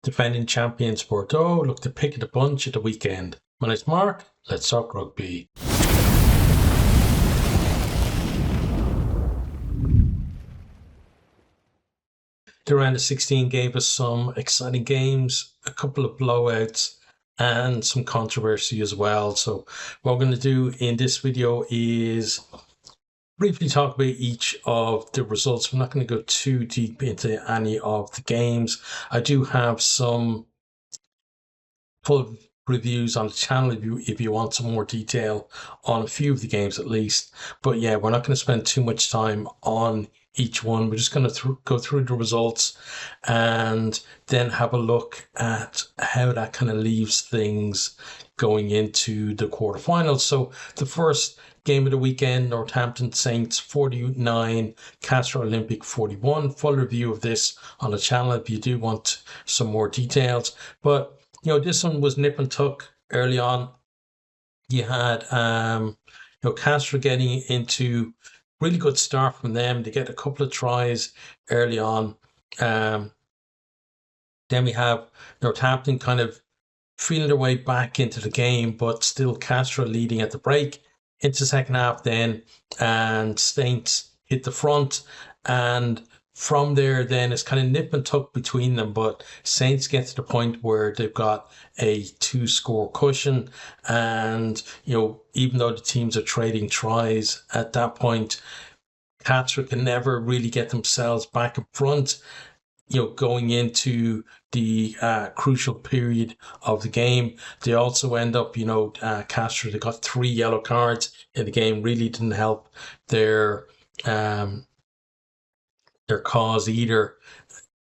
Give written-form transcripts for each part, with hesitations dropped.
defending champions Bordeaux look to pick of the bunch at the weekend. My name's Mark, let's talk rugby. The round of 16 gave us some exciting games, a couple of blowouts, and some controversy as well. So what we're going to do in this video is briefly talk about each of the results. We're not going to go too deep into any of the games. I do have some full reviews on the channel if you want some more detail on a few of the games at least. But yeah, we're not going to spend too much time on each one. We're just going to go through the results and then have a look at how that kind of leaves things going into the quarterfinals. So the first game of the weekend, Northampton Saints 49, Castres Olympique 41. Full review of this on the channel if you do want some more details. But you know, this one was nip and tuck early on. You had Castres getting into really good start from them. They get a couple of tries early on. Then we have Northampton kind of feeling their way back into the game, but still Castres leading at the break. Into the second half then, and Saints hit the front, and from there then it's kind of nip and tuck between them, but Saints get to the point where they've got a 2-score cushion, and even though the teams are trading tries at that point, Castres can never really get themselves back in front, going into the crucial period of the game. They also end up, Castres, they got 3 yellow cards in the game, really didn't help their cause either,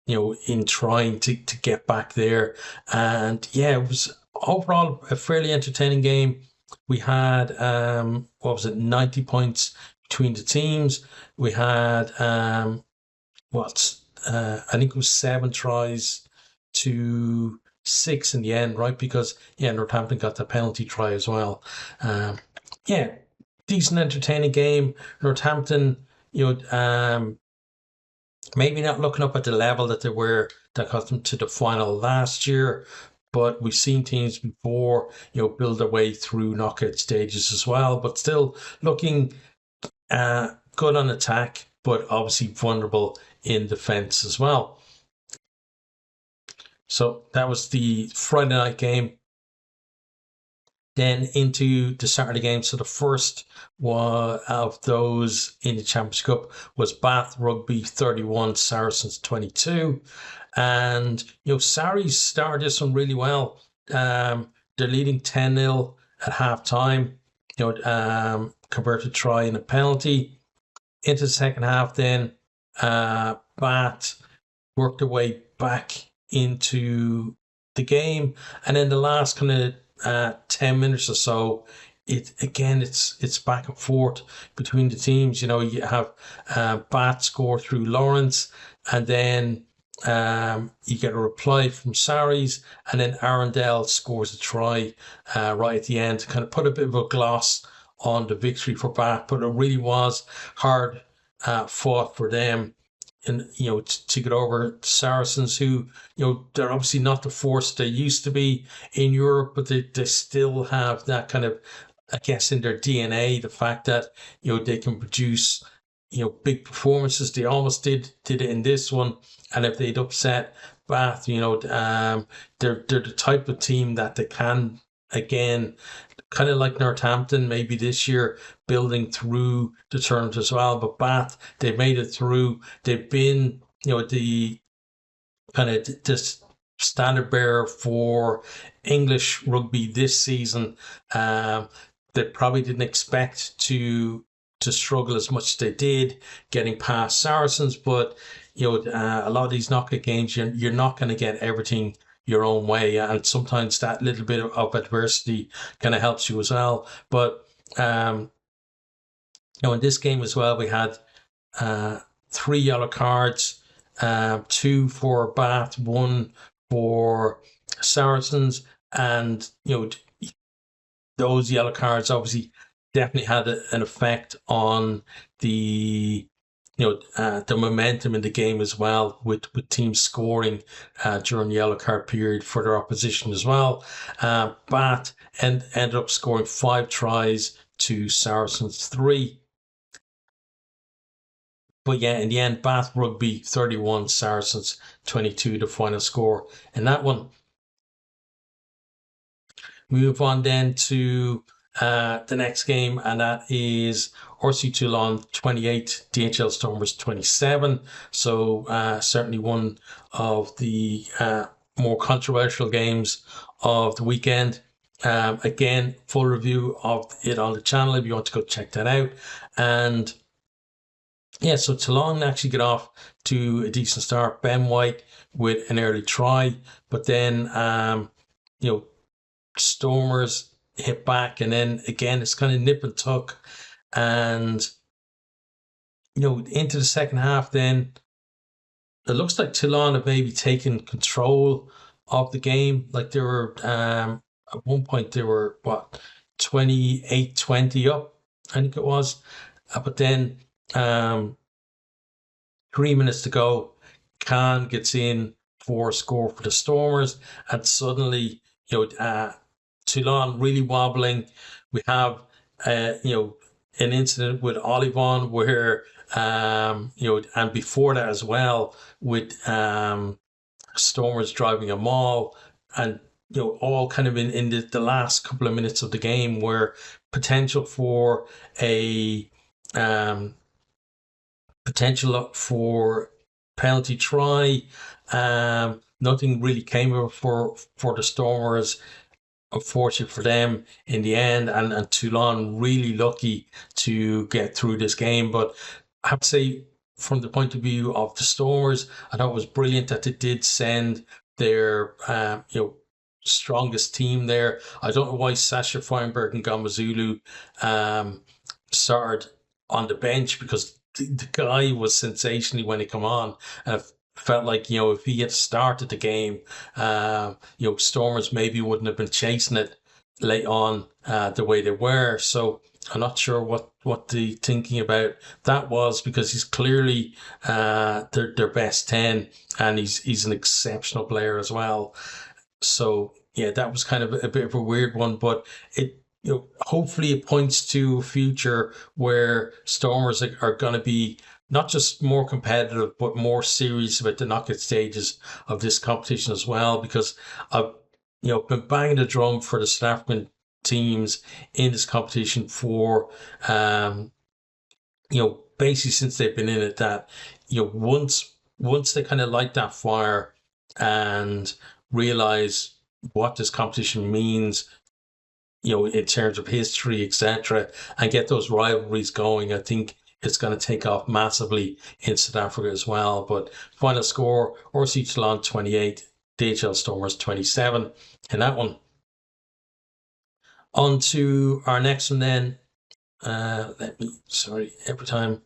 in trying to get back there. And yeah, it was overall a fairly entertaining game. We had 90 points between the teams. We had I think it was 7 tries to 6 in the end, right? Because Northampton got the penalty try as well. Decent entertaining game. Northampton, maybe not looking up at the level that they were that got them to the final last year, but we've seen teams before, build their way through knockout stages as well, but still looking good on attack, but obviously vulnerable in defense as well. So that was the Friday night game. Then into the Saturday game. So the first one of those in the Championship Cup was Bath Rugby 31, Saracens 22. And, Sarries started this one really well. They're leading 10-0 at half time, converted try and a penalty. Into the second half then, Bath worked their way back into the game. And then the last kind of 10 minutes or so, it's back and forth between the teams. You have Bath score through Lawrence, and then you get a reply from Sarries, and then Arundel scores a try right at the end to kind of put a bit of a gloss on the victory for Bath. But it really was hard fought for them, and to get over Saracens, who they're obviously not the force they used to be in Europe, but they still have that kind of, I guess, in their DNA, the fact that they can produce big performances. They almost did it in this one, and if they'd upset Bath, they're the type of team that they can, again, kind of like Northampton maybe this year, building through the tournament as well. But Bath, they've made it through. They've been, the kind of this standard bearer for English rugby this season. They probably didn't expect to struggle as much as they did getting past Saracens, but a lot of these knockout games, you're not going to get everything your own way, and sometimes that little bit of adversity kind of helps you as well. But in this game as well, we had 3 yellow cards, 2 for Bath, 1 for Saracens, and those yellow cards obviously definitely had an effect on the the momentum in the game as well, with teams scoring during the yellow card period for their opposition as well. Bath ended up scoring 5 tries to Saracens 3. But yeah, in the end, Bath Rugby 31, Saracens 22, the final score in that one. Move on then to the next game, and that is RC Toulon 28, DHL Stormers 27. So certainly one of the more controversial games of the weekend. Again, full review of it on the channel if you want to go check that out. And yeah, so Toulon actually get off to a decent start. Ben White with an early try, but then Stormers hit back, and then again it's kind of nip and tuck, and into the second half, then it looks like Toulon have maybe taken control of the game. Like they were at one point they were 28-20 up, I think it was, but then 3 minutes to go, Khan gets in for a score for the Stormers, and suddenly Toulon really wobbling. We have an incident with Olivon where and before that as well with Stormers driving a maul, and all kind of in the last couple of minutes of the game, where potential for penalty try. Nothing really came of it for the Stormers, unfortunate for them in the end, and Toulon really lucky to get through this game. But I have to say, from the point of view of the Stormers, I thought it was brilliant that they did send their strongest team there. I don't know why Sasha Feinberg and Gamazulu started on the bench, because the guy was sensational when he come on, and I felt like if he had started the game, Stormers maybe wouldn't have been chasing it late on the way they were. So I'm not sure what the thinking about that was, because he's clearly their best 10, and he's an exceptional player as well. So yeah, that was kind of a bit of a weird one, but it hopefully it points to a future where Stormers are going to be not just more competitive, but more serious about the knockout stages of this competition as well, because I've been banging the drum for the South African teams in this competition for basically since they've been in it, that once they kind of light that fire and realize what this competition means, in terms of history, etc., and get those rivalries going, I think it's going to take off massively in South Africa as well. But final score, RC Toulon 28, DHL Stormers 27 in that one. On to our next one then. Every time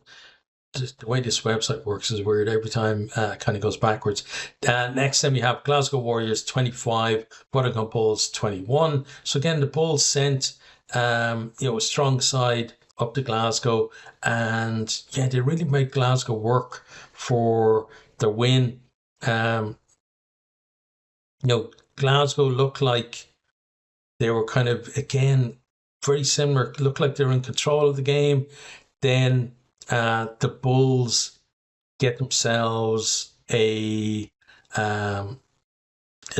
the way this website works is weird. Every time it kind of goes backwards. Next then we have Glasgow Warriors 25, Vodacom Bulls 21. So again, the Bulls sent a strong side up to Glasgow, and yeah, they really made Glasgow work for the win. Glasgow looked like they were kind of, again, very similar. Looked like they were in control of the game. Then the Bulls get themselves a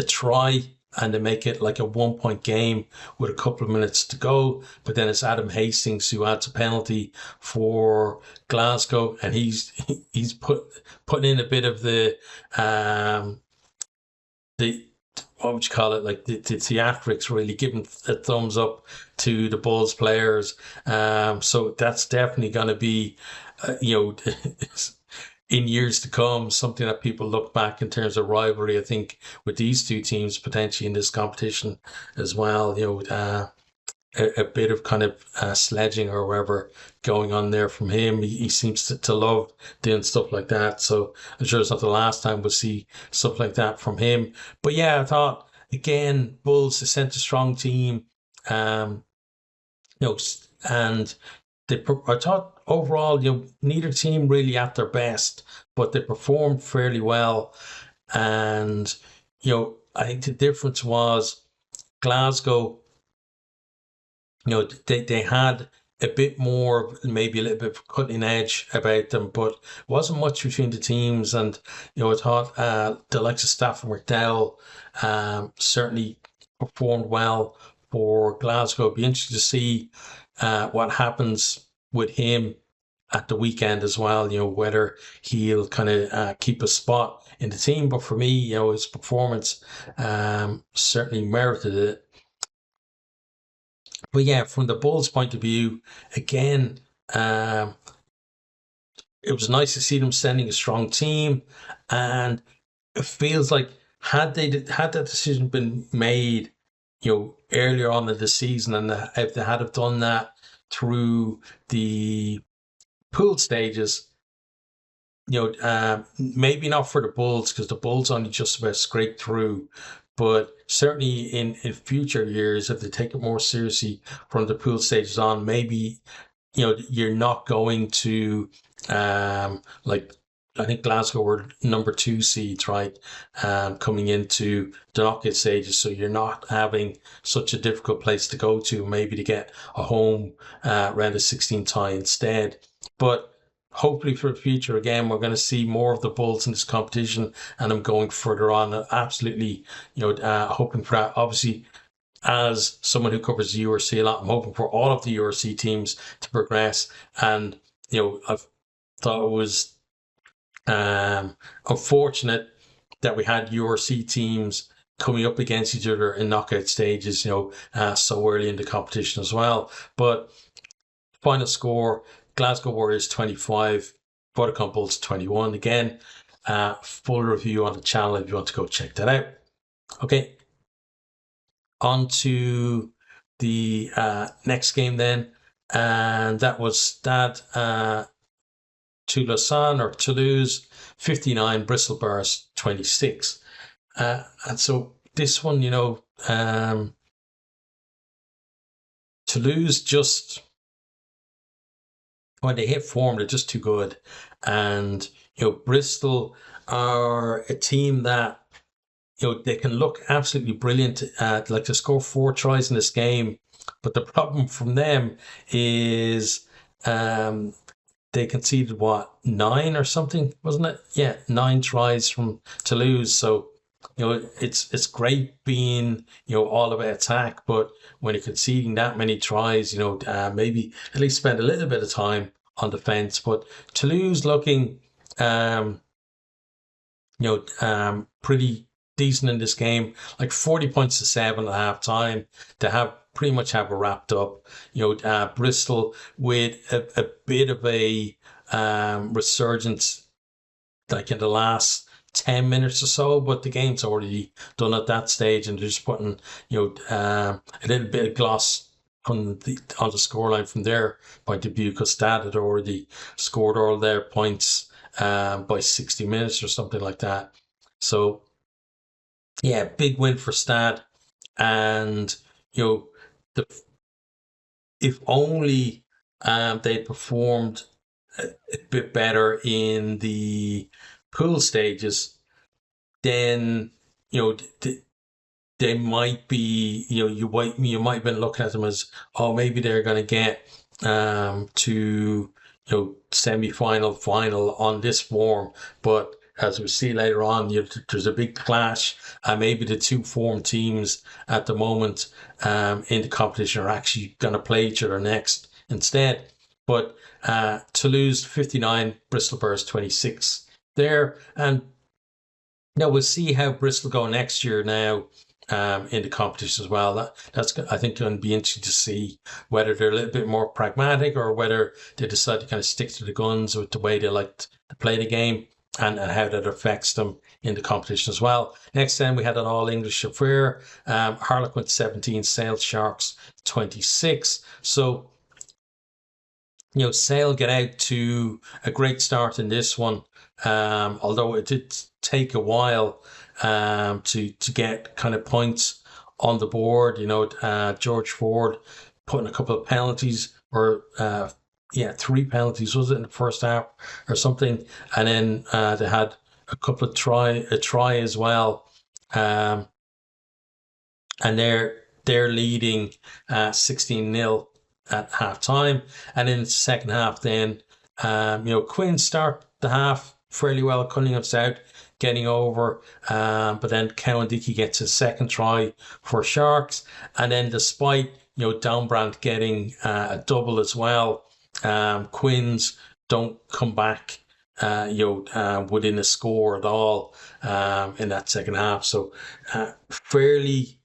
try, and they make it like a 1-point game with a couple of minutes to go. But then it's Adam Hastings who adds a penalty for Glasgow, and he's putting in a bit of the what would you call it, like the theatrics, really giving a thumbs up to the Bulls players. So that's definitely going to be in years to come, something that people look back in terms of rivalry, I think, with these two teams potentially in this competition as well. A bit of kind of sledging or whatever going on there from him. He seems to love doing stuff like that. So I'm sure it's not the last time we'll see stuff like that from him. But yeah, I thought, again, Bulls, they sent a strong team. And I thought overall, neither team really at their best, but they performed fairly well. And, I think the difference was Glasgow, they had a bit more, maybe a little bit of cutting edge about them, but it wasn't much between the teams. And, I thought the likes of Stafford McDowell certainly performed well for Glasgow. It'd be interesting to see what happens with him at the weekend as well, whether he'll kind of keep a spot in the team. But for me, his performance certainly merited it. But yeah, from the Bulls' point of view, again, it was nice to see them sending a strong team, and it feels like had that decision been made, earlier on in the season, and if they had have done that through the pool stages, maybe not for the Bulls, because the Bulls only just about scraped through, but certainly in future years, if they take it more seriously from the pool stages on, maybe you're not going to like, I think Glasgow were number 2 seeds, right? Coming into the knockout stages, so you're not having such a difficult place to go to, maybe to get a home round of 16 tie instead. But hopefully for the future, again, we're going to see more of the Bulls in this competition, and I'm going further on. Absolutely, hoping for that. Obviously, as someone who covers the URC a lot, I'm hoping for all of the URC teams to progress. And, I've thought it was unfortunate that we had URC teams coming up against each other in knockout stages, so early in the competition as well. But final score, Glasgow Warriors 25, Vodacom Bulls 21. Again, full review on the channel if you want to go check that out. Okay, on to the next game then, and that was Stade Toulouse 59, Bristol Bears 26. And so this one, Toulouse just, when they hit form, they're just too good. And, Bristol are a team that, they can look absolutely brilliant. Like to score 4 tries in this game. But the problem from them is they conceded, 9 or something, wasn't it? Yeah, 9 tries from Toulouse. So, it's great being, all about attack, but when you're conceding that many tries, maybe at least spend a little bit of time on defense. But Toulouse looking, pretty decent in this game, like 40 points to 7 at half time. They pretty much have it wrapped up. Bristol with a bit of a resurgence, like in the last 10 minutes or so, but the game's already done at that stage, and they're just putting a little bit of gloss on the scoreline from their point of view, because Stade had already scored all their points by 60 minutes or something like that. So yeah, big win for Stade. And if only they performed a bit better in the pool stages, then they might be, you might have been looking at them as, maybe they're going to get to semi-final, final on this form. But as we see later on, there's a big clash, and maybe the 2 form teams at the moment in the competition are actually going to play each other next instead. But Toulouse 59, Bristol Bears 26 there. And now we'll see how Bristol go next year now in the competition as well. That's, I think, going to be interesting to see whether they're a little bit more pragmatic, or whether they decide to kind of stick to the guns with the way they like to play the game, and how that affects them in the competition as well. Next then, we had an all-English affair. Harlequins 17, Sale Sharks 26. So, Sale get out to a great start in this one, although it did take a while to get kind of points on the board. George Ford putting a couple of penalties, or three penalties, was it, in the first half or something? And then they had a couple of a try as well. And they're leading 16-0 at half time. And in the second half, then Quinn start the half fairly well. Cunningham's out, getting over, but then Cowan-Dickey gets his second try for Sharks, and then despite Downbrand getting a double as well, Quins don't come back within a score at all in that second half. So fairly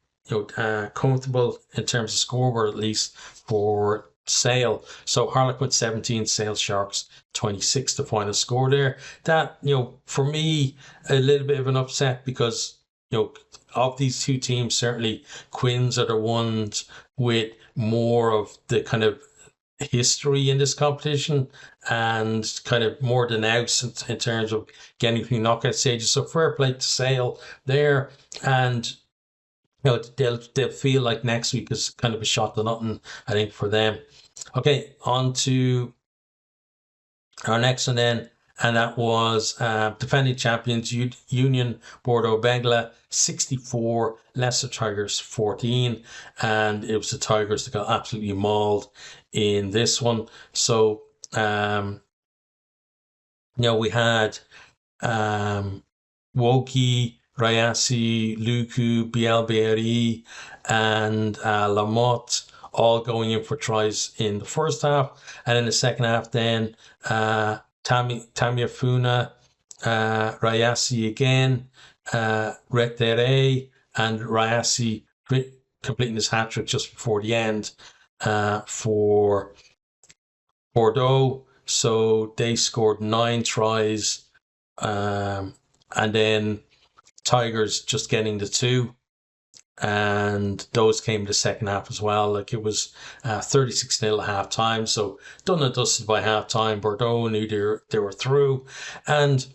comfortable in terms of scoreboard, at least for Sale. So Harlequins 17, Sale Sharks 26, the final score there. That, for me, a little bit of an upset, because of these two teams, certainly Quins are the ones with more of the kind of history in this competition and kind of more than outs in terms of getting through knockout stages. So fair play to Sale there, and they'll feel like next week is kind of a shot to nothing, I think, for them. Okay, on to our next one then, and that was defending champions Union Bordeaux Begles 64, Leicester Tigers 14, and it was the Tigers that got absolutely mauled in this one. So we had Woki, Rayasi, Luku, Bielbieri, and Lamotte all going in for tries in the first half. And in the second half, then Tamiafuna, Rayasi again, Retere, and Rayasi completing his hat-trick just before the end for Bordeaux. So they scored 9 tries, and then Tigers just getting the 2, and those came in the second half as well. Like, it was 36-0 at half time, so done and dusted by half time. Bordeaux knew they were through. And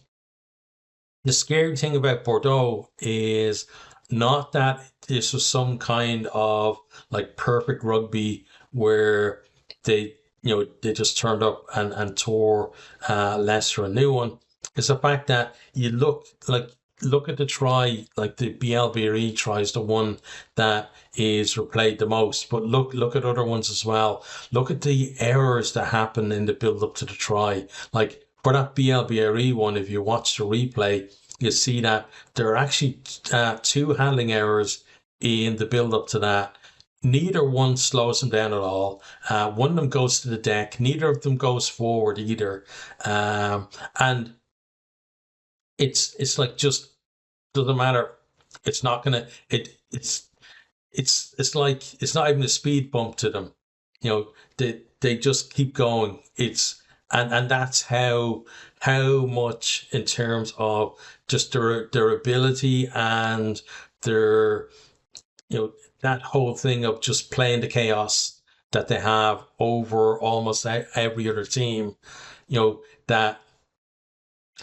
the scary thing about Bordeaux is not that this was some kind of like perfect rugby where they just turned up and tore Leicester a new one. It's the fact that you look at the try, like the BLBRE try is the one that is replayed the most, but look at other ones as well. Look at the errors that happen in the build up to the try. Like for that BLBRE one, if you watch the replay, you see that there are actually 2 handling errors in the build up to that. Neither one slows them down at all. One of them goes to the deck. Neither of them goes forward either. And it's like, just doesn't matter. It's not gonna. It's like it's not even a speed bump to them. They just keep going. And that's how much in terms of just their ability and their that whole thing of just playing the chaos that they have over almost every other team. That.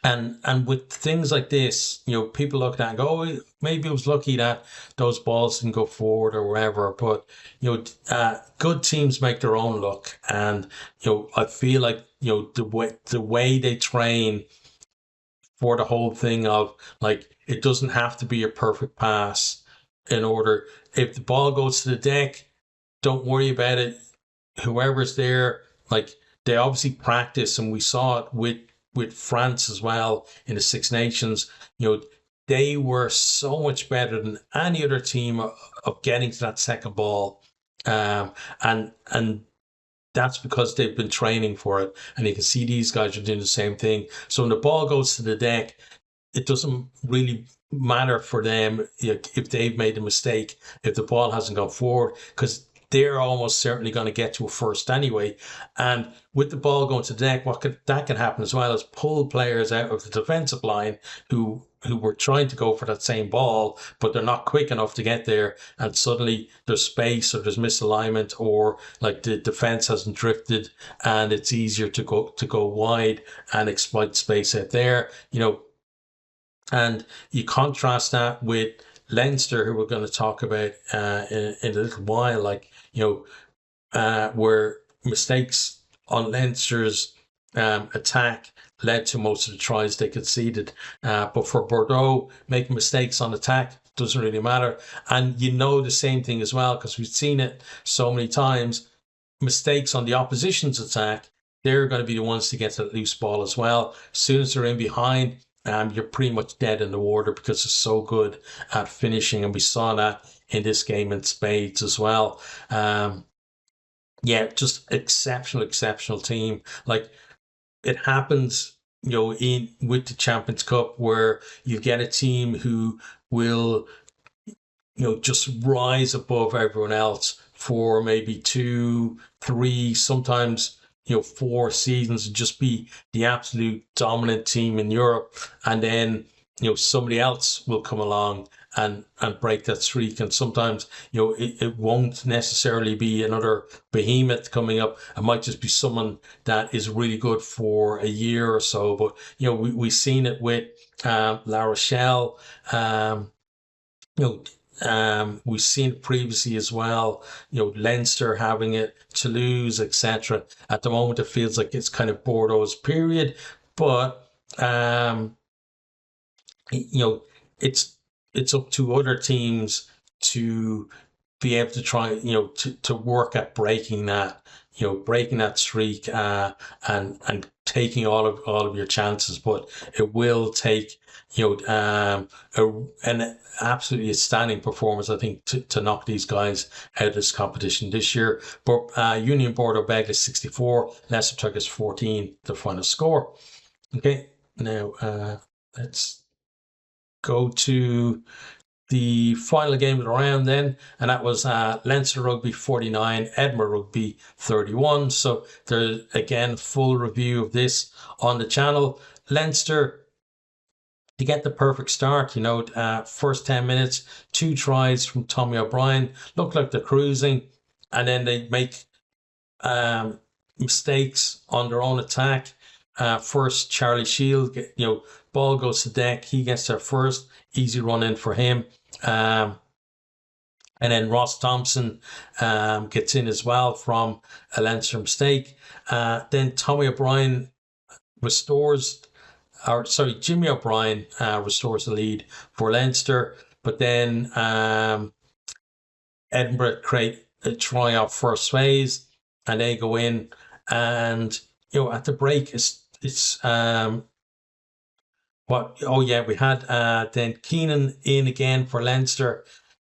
And with things like this, people look at it and go, oh, maybe it was lucky that those balls didn't go forward or wherever. But, good teams make their own luck. And, I feel like, the way they train for the whole thing of, like, it doesn't have to be a perfect pass in order. If the ball goes to the deck, don't worry about it. Whoever's there, like, they obviously practice, and we saw it with France as well in the Six Nations. They were so much better than any other team of getting to that second ball, and that's because they've been training for it, and you can see these guys are doing the same thing. So when the ball goes to the deck, it doesn't really matter for them if they've made a mistake, if the ball hasn't gone forward, because they're almost certainly going to get to a first anyway. And with the ball going to the deck, that can happen as well as pull players out of the defensive line who were trying to go for that same ball, but they're not quick enough to get there, and suddenly there's space or there's misalignment, or like the defense hasn't drifted, and it's easier to go wide and exploit space out there. And you contrast that with Leinster, who we're going to talk about in a little while, where mistakes on Leinster's attack led to most of the tries they conceded. But for Bordeaux, making mistakes on attack doesn't really matter. And you know the same thing as well, because we've seen it so many times. Mistakes on the opposition's attack, they're going to be the ones to get that loose ball as well. As soon as they're in behind, you're pretty much dead in the water because they're so good at finishing. And we saw that in this game in spades as well. Yeah, just exceptional team. Like, it happens, in with the Champions Cup, where you get a team who will, just rise above everyone else for maybe 2, 3, sometimes 4 seasons, and just be the absolute dominant team in Europe, and then somebody else will come along and break that streak. And sometimes it won't necessarily be another behemoth coming up. It might just be someone that is really good for a year or so. But we've seen it with La Rochelle. We've seen it previously as well. Leinster having it, Toulouse, etc. At the moment, it feels like it's kind of Bordeaux's period, but it's up to other teams to be able to try, to work at breaking that streak, and taking all of your chances. But it will take, an absolutely outstanding performance, I think, to knock these guys out of this competition this year. But Union Bordeaux Begles 64, Leicester took us 14, the final score. Okay, now let's go to the final game of the round then, and that was Leinster Rugby 49, Edinburgh Rugby 31. So there's, again, full review of this on the channel. Leinster, to get the perfect start, first 10 minutes, 2 tries from Tommy O'Brien, look like they're cruising, and then they make mistakes on their own attack. First, Charlie Shield, ball goes to deck, he gets there first, easy run in for him. And then Ross Thompson gets in as well from a Leinster mistake. Then Jimmy O'Brien restores the lead for Leinster, but then Edinburgh create a try off first phase, and they go in, and at the break we had then Keenan in again for Leinster,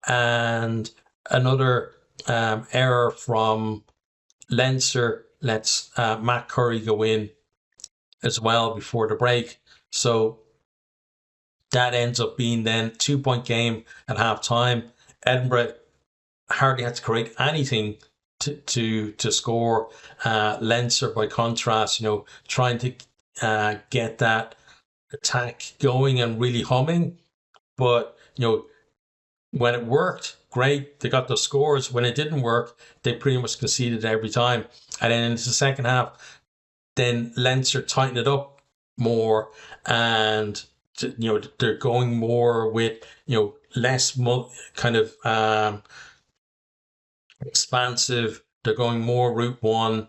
and another error from Leinster lets Matt Curry go in as well before the break. So that ends up being then 2-point game at half time. Edinburgh hardly had to create anything to score. Leinster, by contrast, trying to get that attack going and really humming. But when it worked, great, they got the scores. When it didn't work, they pretty much conceded every time. And then in the second half, then Leinster tightened it up more, and they're going more with less kind of expansive. They're going more route one,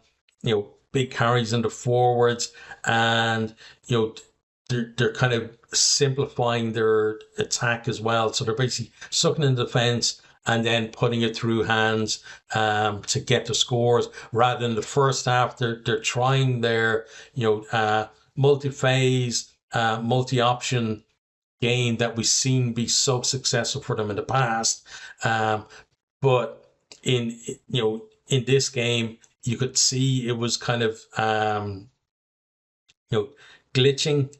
big carries into forwards, and they're kind of simplifying their attack as well. So they're basically sucking in the defense and then putting it through hands to get the scores. Rather than the first half, they're trying their multi-phase, multi-option game that we've seen be so successful for them in the past. But in this game, you could see it was kind of glitching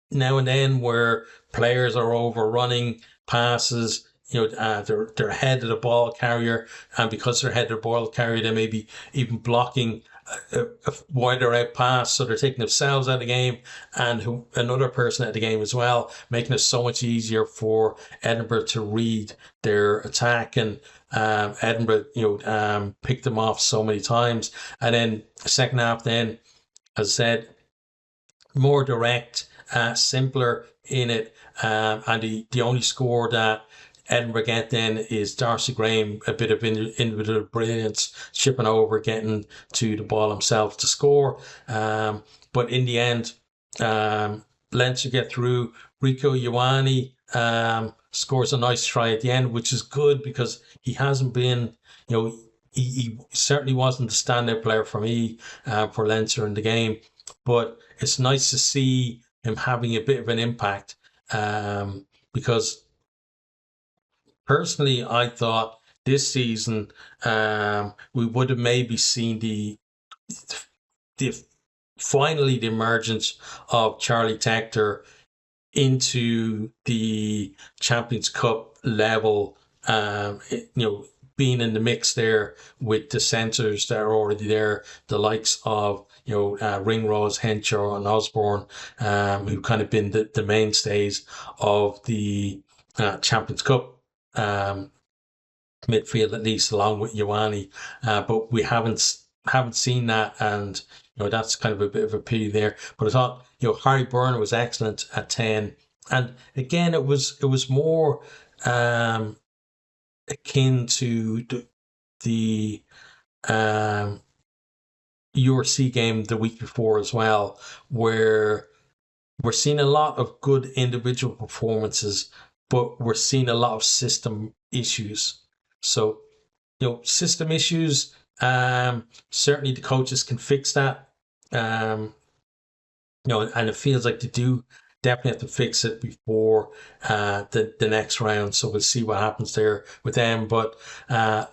now and then, where players are overrunning passes. They're ahead of the ball carrier, and because they're ahead of the ball carrier, they may be even blocking a wider out pass, so they're taking themselves out of the game and another person out of the game as well, making it so much easier for Edinburgh to read their attack. And Edinburgh, picked them off so many times. And then the second half, then, as I said, more direct, simpler in it, and the only score that Edinburgh get then is Darcy Graham, a bit of individual brilliance, chipping over, getting to the ball himself to score. But in the end, Leinster get through. Rico Ioane scores a nice try at the end, which is good because he hasn't been, he certainly wasn't the standout player for me for Leinster in the game. But it's nice to see him having a bit of an impact because personally, I thought this season we would have maybe seen the finally the emergence of Charlie Tector into the Champions Cup level, being in the mix there with the centres that are already there, the likes of Ringrose, Henshaw and Osborne, who've kind of been the mainstays of the Champions Cup midfield, at least along with Ioane, but we haven't seen that, and that's kind of a bit of a pity there. But I thought Harry Byrne was excellent at 10, and again it was more akin to the URC game the week before as well, where we're seeing a lot of good individual performances, but we're seeing a lot of system issues. So, system issues, certainly the coaches can fix that. And it feels like they do definitely have to fix it before the next round. So we'll see what happens there with them. But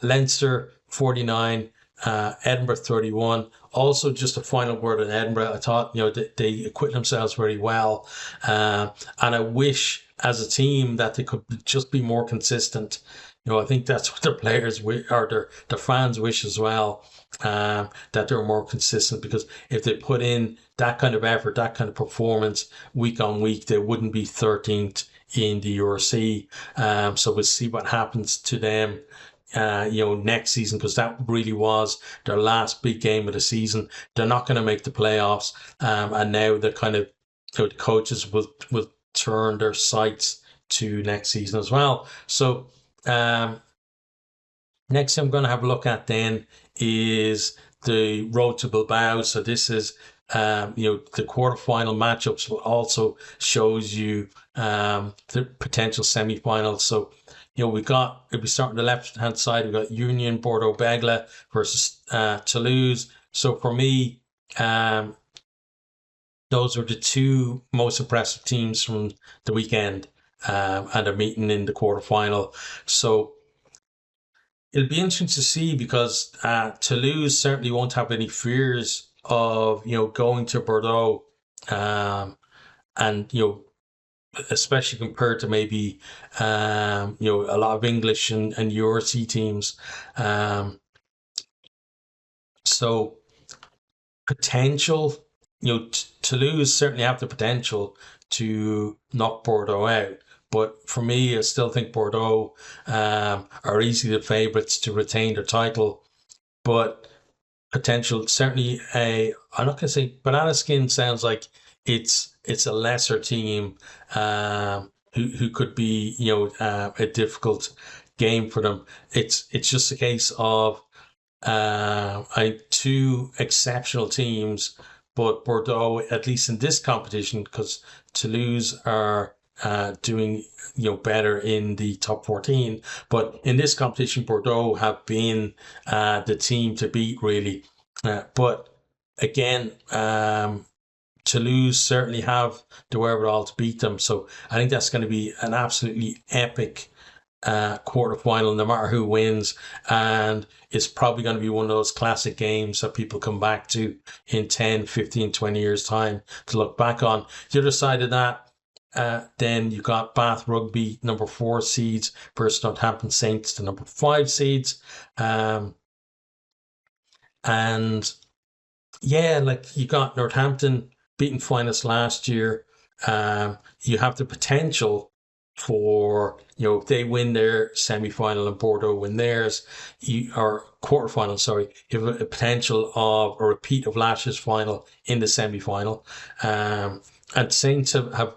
Leinster 49, Edinburgh 31. Also, just a final word on Edinburgh. I thought they acquitted themselves very well, and I wish as a team that they could just be more consistent. I think that's what their players or their fans wish as well, that they're more consistent, because if they put in that kind of effort, that kind of performance week on week, they wouldn't be 13th in the URC. So we'll see what happens to them next season, because that really was their last big game of the season. They're not going to make the playoffs, and now they're kind of the coaches will turn their sights to next season as well. So next thing I'm going to have a look at then is the road to Bilbao. So this is the quarterfinal matchups, but also shows you the potential semi-finals. So if we start on the left hand side, we've got Union Bordeaux Begles versus Toulouse. So for me, those are the two most impressive teams from the weekend, and they're meeting in the quarterfinal. So it'll be interesting to see, because Toulouse certainly won't have any fears of going to Bordeaux, and especially compared to maybe a lot of English and URC teams. So potential, Toulouse certainly have the potential to knock Bordeaux out. But for me, I still think Bordeaux are easily the favourites to retain their title. But potential, certainly I'm not going to say banana skin sounds like it's a lesser team who could be a difficult game for them. It's just a case of two exceptional teams, but Bordeaux, at least in this competition, because Toulouse are doing better in the top 14, but in this competition Bordeaux have been the team to beat, really. But again, Toulouse certainly have the wherewithal to beat them. So I think that's going to be an absolutely epic quarterfinal, no matter who wins, and it's probably going to be one of those classic games that people come back to in 10, 15, 20 years time to look back on. The other side of that, then you got Bath Rugby, number 4 seeds, versus Northampton Saints, the number 5 seeds. And yeah, like you got Northampton beating finalists last year. You have the potential for, if they win their semi-final and Bordeaux win theirs, or quarter-final, sorry, you have a potential of a repeat of last year's final in the semi-final. And Saints have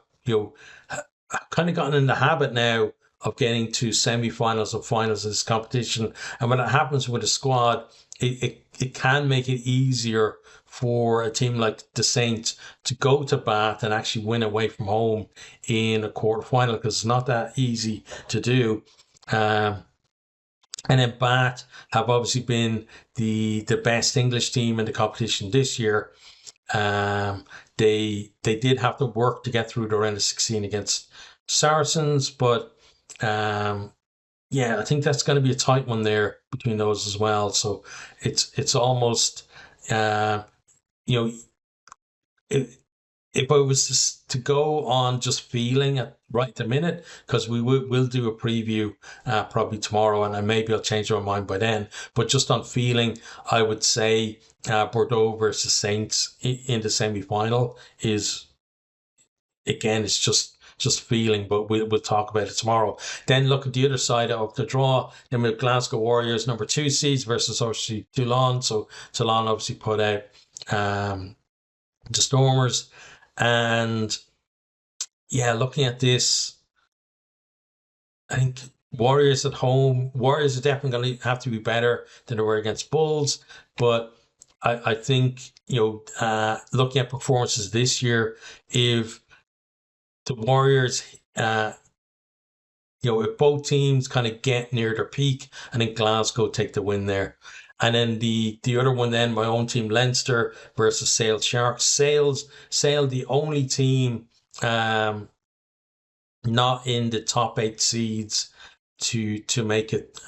kind of gotten in the habit now of getting to semi-finals and finals of this competition. And when it happens with a squad, it can make it easier for a team like the Saints to go to Bath and actually win away from home in a quarter-final, because it's not that easy to do. And then Bath have obviously been the best English team in the competition this year. They did have to work to get through the round of 16 against Saracens, but yeah, I think that's going to be a tight one there between those as well. So it's almost if I was to go on just feeling at right the minute, because we'll do a preview probably tomorrow, and maybe I'll change my mind by then. But just on feeling, I would say Bordeaux versus Saints in the semi-final is, again, it's just feeling, but we'll talk about it tomorrow. Then look at the other side of the draw. Then we have Glasgow Warriors, number 2 seeds, versus obviously Toulon. So Toulon obviously put out the Stormers. And yeah, looking at this, I think Warriors at home, Warriors are definitely going to have to be better than they were against Bulls. But I think, looking at performances this year, if the Warriors, if both teams kind of get near their peak, I think Glasgow take the win there. And then the other one, then my own team, Leinster versus Sale Sharks. Sale, the only team not in the top 8 seeds to make it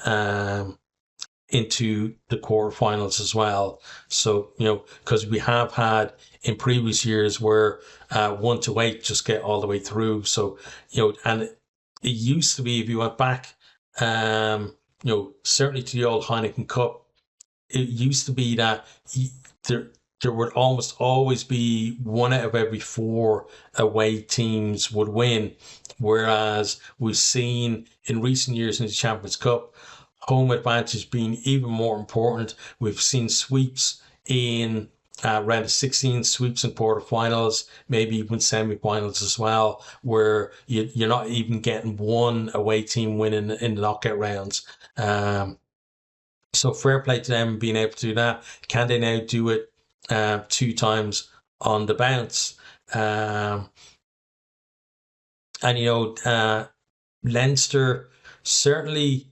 into the quarterfinals as well. So, because we have had in previous years where 1 to 8 just get all the way through. So, and it used to be, if you went back, certainly to the old Heineken Cup, it used to be that there would almost always be 1 out of every 4 away teams would win. Whereas we've seen in recent years in the Champions Cup, home advantage being even more important. We've seen sweeps in round of 16, sweeps in quarterfinals, maybe even semi-finals as well, where you're not even getting 1 away team winning in the knockout rounds. So fair play to them being able to do that. Can they now do it 2 times on the bounce? And Leinster, certainly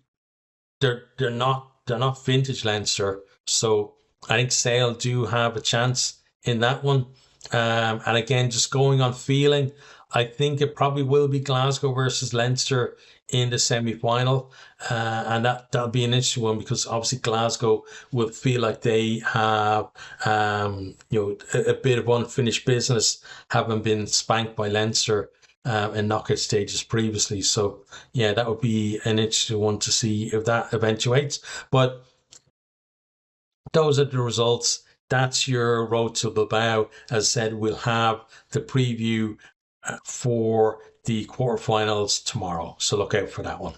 they're not vintage Leinster, so I think Sale do have a chance in that one. And again, just going on feeling, I think it probably will be Glasgow versus Leinster in the semi-final, and that'll be an interesting one, because obviously Glasgow will feel like they have a bit of unfinished business, having been spanked by Leinster in knockout stages previously. So yeah, that would be an interesting one to see if that eventuates. But those are the results. That's your road to Bilbao. As I said, we'll have the preview for the quarterfinals tomorrow, so look out for that one.